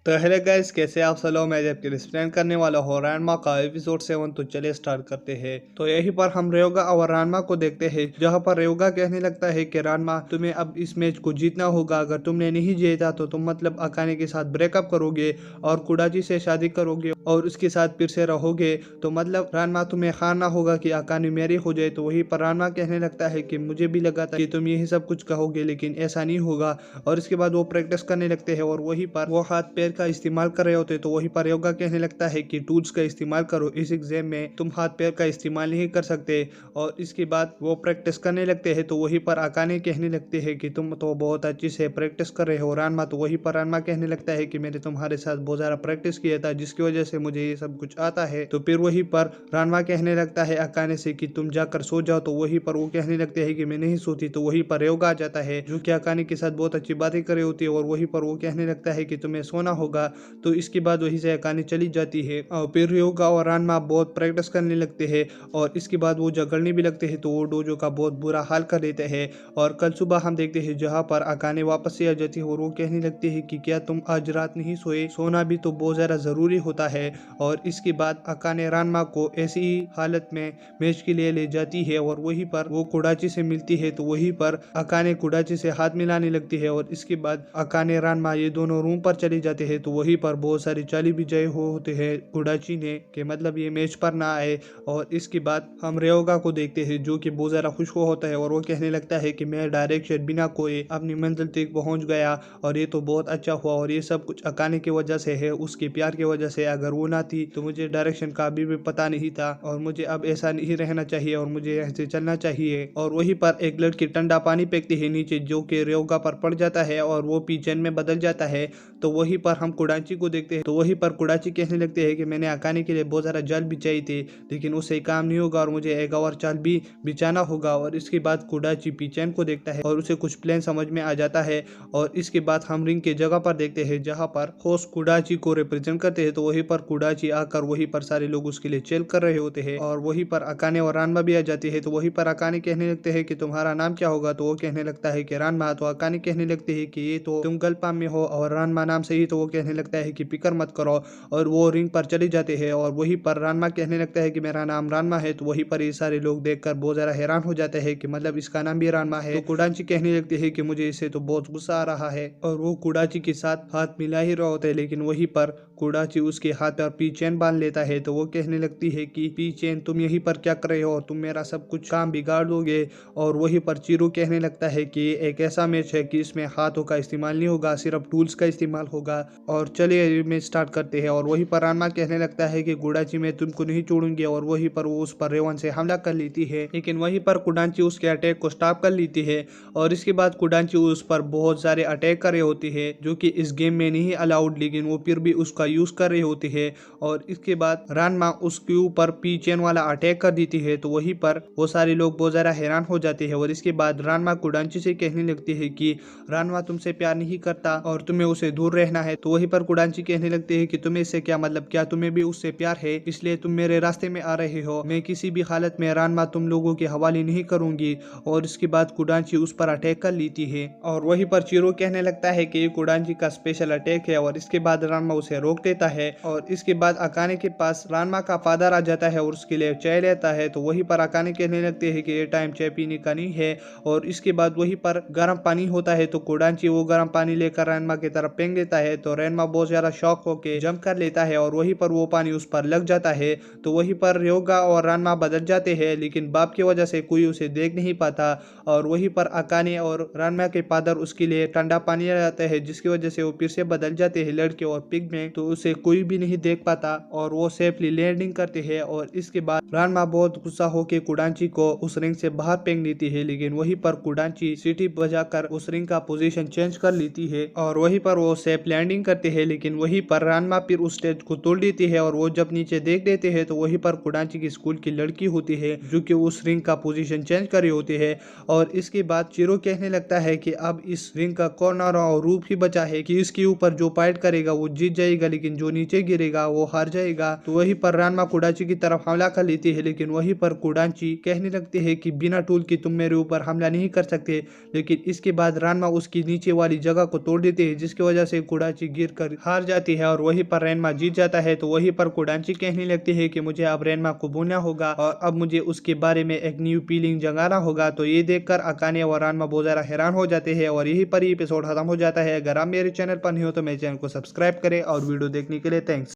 तो hello guys, कैसे आप सब लोग। मैं जब एक्सप्लेन करने वाला हूँ रैनमा का एपिसोड 7। तो चलिए स्टार्ट करते हैं। तो यहीं पर हम रेयोगा और रानमा को देखते हैं, जहाँ पर रेयोगा कहने लगता है कि रानमा, तुम्हें अब इस मैच को जीतना होगा। अगर तुमने नहीं जीता तो तुम मतलब अकाने के साथ ब्रेकअप करोगे और कुडाची से शादी करोगे और उसके साथ फिर से रहोगे। तो मतलब रानमा, तुम्हें हारना होगा कि अकाने मेरी हो जाए। तो वहीं पर रानमा कहने लगता है कि मुझे भी लगा था कि तुम यही सब कुछ कहोगे, लेकिन ऐसा नहीं होगा। और इसके बाद वो प्रैक्टिस करने लगते हैं और वहीं पर वो हाथ पैर का इस्तेमाल कर रहे होते। तो वहीं पर योगा कहने लगता है कि टूल्स का इस्तेमाल करो, इस एग्जाम में तुम हाथ पैर का इस्तेमाल नहीं कर सकते। और इसके बाद वो प्रैक्टिस करने लगते हैं। तो वहीं पर अकाने कहने लगते हैं कि तुम तो बहुत अच्छी से प्रैक्टिस कर रहे हो रानमा। तो वहीं पर रानमा कहने लगता है कि मैंने तुम्हारे साथ बहुत ज़्यादा प्रैक्टिस किया था, जिसकी वजह से मुझे ये सब कुछ आता है। तो फिर वहीं पर रानमा कहने लगता है अकाने से कि तुम जाकर सो जाओ। तो वहीं पर वो कहने लगते हैं कि मैं नहीं सोती। तो वहीं पर योगा आ जाता है, जो कि अकाने के साथ बहुत अच्छी बातें कर रही होती है। और वहीं पर वो कहने लगता है कि तुम्हें सोना होगा। तो इसके बाद वहीं से अकाने चली जाती है और फिर योगा और रानमा बहुत प्रैक्टिस करने लगते हैं। और इसके बाद वो झगड़ने भी लगते हैं। तो वो डोजो का बहुत बुरा हाल कर देते हैं। और कल सुबह हम देखते हैं जहाँ पर अकाने वापस से आ जाती है और वो कहने लगती है कि क्या तुम आज रात नहीं सोए, सोना भी तो बहुत ज़्यादा ज़रूरी होता है। और इसके बाद अकाने रानमा को ऐसी ही हालत में मैच के लिए ले जाती है और वहीं पर वो कुडाची से मिलती है। तो वहीं पर अकाने कुडाची से हाथ मिलाने लगती है। और इसके बाद अकाने रानमा ये दोनों रूम पर चले जाते हैं। तो वहीं पर बहुत सारी चाली भी जय होते हैं कुडाची ने, कि मतलब ये मैच पर ना आए। और इसके बाद हम रेयोगा को देखते हैं, जो कि बहुत ज़्यादा खुश होता है और वो कहने लगता है कि मैं डायरेक्ट शॉट बिना कोई अपनी मंजिल तक पहुंच गया और ये तो बहुत अच्छा हुआ। और ये सब कुछ अकाने की वजह से है, उसके प्यार की वजह से। अगर वो ना थी तो मुझे डायरेक्शन का अभी भी पता नहीं था और मुझे अब ऐसा नहीं रहना चाहिए और मुझे यहाँ से चलना चाहिए। और वहीं पर एक लड़की ठंडा पानी फेंकती है नीचे, जो कि रेयोगा पर पड़ जाता है और वो पीचन में बदल जाता है। तो वहीं पर हम कुडाची को देखते हैं। तो वहीं पर कुडाची कहने लगते हैं कि मैंने अकाने के लिए बहुत सारा जाल बिछाई थी, लेकिन उससे काम नहीं होगा और मुझे एक और जाल भी बिछाना होगा। और इसके बाद कुडाची पीचन को देखता है और उसे कुछ प्लान समझ में आ जाता है। और इसके बाद हम रिंग के जगह पर देखते हैं, जहां पर होस्ट कुडाची को रिप्रेजेंट करते हैं। तो वहीं पर कुडाची आकर वहीं पर सारे लोग उसके लिए चेल कर रहे होते हैं। और वहीं पर अकाने और रानमा भी आ जाती है। तो वहीं पर अकाने कहने लगते हैं कि तुम्हारा नाम क्या होगा। तो वो कहने लगता है कि रानमा। तो अकाने कहने लगते हैं कि ये तो तुम गलपा में हो और रानमा नाम से ही। तो वो कहने लगता है कि फिक्र मत करो। और वो रिंग पर चले जाते हैं। और वहीं पर रानमा कहने लगता है कि मेरा नाम रानमा है। तो वहीं पर ये सारे लोग देखकर बहुत ज्यादा हैरान हो जाते हैं कि मतलब इसका नाम भी रानमा है। तो कुडाची कहने लगती है कि मुझे इससे तो बहुत गुस्सा आ रहा है। और वो कुडाची के साथ हाथ मिला ही रहा होता है, लेकिन वहीं पर कुडाची उसके हाथ पर पी चेन बांध लेता है। तो वो कहने लगती है कि पी चेन, तुम यहीं पर क्या कर रहे हो, तुम मेरा सब कुछ काम बिगाड़ दोगे। और वहीं पर चिरू कहने लगता है कि एक ऐसा मैच है कि इसमें हाथों का इस्तेमाल नहीं होगा, सिर्फ टूल्स का इस्तेमाल होगा। और चलिए मैच स्टार्ट करते हैं। और वहीं पर रानमा कहने लगता है कि कुडाची मैं तुमको नहीं छोड़ूंगी। और वहीं पर वो उस पर रेवन से हमला कर लेती है, लेकिन वहीं पर कुडाची उसके अटैक को स्टॉप कर लेती है। और इसके बाद कुडाची उस पर बहुत सारे अटैक कर रहे होती है, जो कि इस गेम में नहीं अलाउड, लेकिन वो फिर भी उसका यूज कर रही होती है। और इसके बाद रानमा उसके ऊपर पी चेन वाला अटैक कर देती है। तो वहीं पर वो सारे लोग बहुत ज्यादा हैरान हो जाते हैं। और इसके बाद रानमा कुडाची से कहने लगती है कि रानमा तुमसे प्यार नहीं करता और तुम्हें उसे दूर रहना है। तो वहीं पर कुडाची कहने लगते हैं कि तुम्हें इससे क्या मतलब, क्या तुम्हें भी उससे प्यार है, इसलिए तुम मेरे रास्ते में आ रहे हो। मैं किसी भी हालत में रानमा तुम लोगों के हवाले नहीं करूंगी। और इसके बाद कुडाची उस पर अटैक कर लेती है। और वहीं पर चिरो कहने लगता है कि ये कुडाची का स्पेशल अटैक है। और इसके बाद रानमा उसे रोक देता है। और इसके बाद अकाने के पास रानमा का फादर आ जाता है और उसके लिए चाय लेता है। तो वहीं पर अकाने कहने लगते हैं कि ये टाइम चाय पीने का नहीं है। और इसके बाद वहीं पर गर्म पानी होता है। तो कुडाची वो गर्म पानी लेकर रानमा की तरफ फेंक देता है। तो रानमा बहुत ज्यादा शॉक होकर जंप कर लेता है और वहीं पर वो पानी उस पर लग जाता है। तो वहीं पर रेयोगा और रानमा बदल जाते हैं, लेकिन बाप की वजह से कोई उसे देख नहीं पाता। और वहीं पर अकाने और रानमा के फादर उसके लिए ठंडा पानी ले आते हैं, जिसकी वजह से वो फिर से बदल जाते हैं लड़के और पिग में। तो उसे कोई भी नहीं देख पाता और वो सेफली लैंडिंग करते हैं। और इसके बाद रानमा बहुत गुस्सा होकर कुडाची को उस रिंग से बाहर फेंक देती है, लेकिन वहीं पर कुडाची सीटी बजाकर उस रिंग का पोजीशन चेंज कर लेती है और वहीं पर वो सेफ लैंडिंग करते हैं। लेकिन वहीं पर रानमा फिर उस स्टेज को तोड़ देती है और वो जब नीचे देख देते हैं तो वहीं पर कुडाची की स्कूल की लड़की होती है, जो कि उस रिंग का पोजीशन चेंज कर रही होती है। और इसके बाद चिरो कहने लगता है कि अब इस रिंग का कौन और रूप ही बचा है कि इसके ऊपर जो फाइट करेगा वो जीत जाएगा, लेकिन जो नीचे गिरेगा वो हार जाएगा। तो वहीं पर रानमा कुडाची की तरफ हमला कर लेती है, लेकिन वहीं पर कुडाची कहने लगती है कि बिना टूल की तुम मेरे ऊपर हमला नहीं कर सकते। लेकिन इसके बाद रानमा उसकी नीचे वाली जगह को तोड़ देते हैं, जिसकी वजह से कुडाची गिर कर हार जाती है और वहीं पर रेनमा जीत जाता है। तो वहीं पर कोडांची कहने लगती है कि मुझे अब रेनमा को भूलना होगा और अब मुझे उसके बारे में एक न्यू फीलिंग जगाना होगा। तो ये देखकर अकाने और रेनमा बहुत ज्यादा हैरान हो जाते हैं और यही पर एपिसोड खत्म हो जाता है। अगर आप मेरे चैनल पर नहीं हो तो मेरे चैनल को सब्सक्राइब करें और वीडियो देखने के लिए थैंक्स।